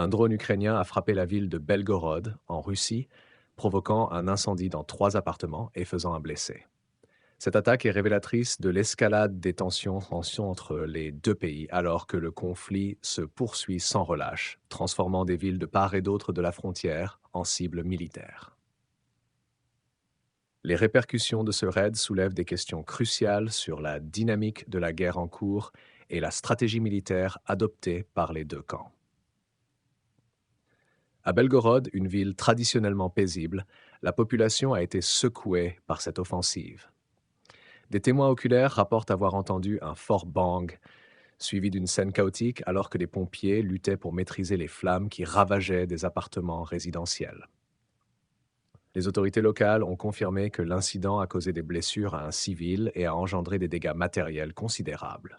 Un drone ukrainien a frappé la ville de Belgorod, en Russie, provoquant un incendie dans 3 appartements et faisant un blessé. Cette attaque est révélatrice de l'escalade des tensions entre les deux pays, alors que le conflit se poursuit sans relâche, transformant des villes de part et d'autre de la frontière en cibles militaires. Les répercussions de ce raid soulèvent des questions cruciales sur la dynamique de la guerre en cours et la stratégie militaire adoptée par les deux camps. À Belgorod, une ville traditionnellement paisible, la population a été secouée par cette offensive. Des témoins oculaires rapportent avoir entendu un fort bang, suivi d'une scène chaotique alors que les pompiers luttaient pour maîtriser les flammes qui ravageaient des appartements résidentiels. Les autorités locales ont confirmé que l'incident a causé des blessures à un civil et a engendré des dégâts matériels considérables.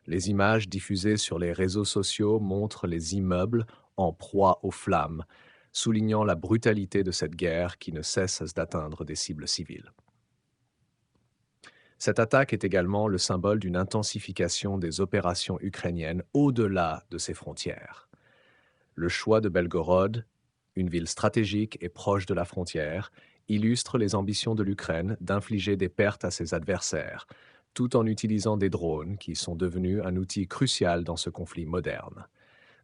Les images diffusées sur les réseaux sociaux montrent les immeubles en proie aux flammes, soulignant la brutalité de cette guerre qui ne cesse d'atteindre des cibles civiles. Cette attaque est également le symbole d'une intensification des opérations ukrainiennes au-delà de ses frontières. Le choix de Belgorod, une ville stratégique et proche de la frontière, illustre les ambitions de l'Ukraine d'infliger des pertes à ses adversaires, tout en utilisant des drones qui sont devenus un outil crucial dans ce conflit moderne.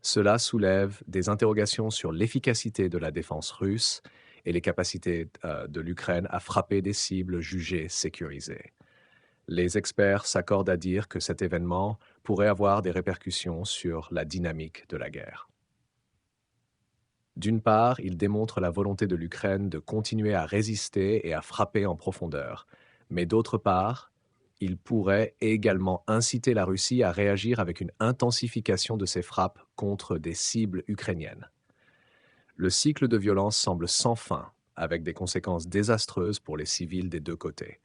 Cela soulève des interrogations sur l'efficacité de la défense russe et les capacités de l'Ukraine à frapper des cibles jugées sécurisées. Les experts s'accordent à dire que cet événement pourrait avoir des répercussions sur la dynamique de la guerre. D'une part, il démontre la volonté de l'Ukraine de continuer à résister et à frapper en profondeur, mais d'autre part, il pourrait également inciter la Russie à réagir avec une intensification de ses frappes contre des cibles ukrainiennes. Le cycle de violence semble sans fin, avec des conséquences désastreuses pour les civils des deux côtés.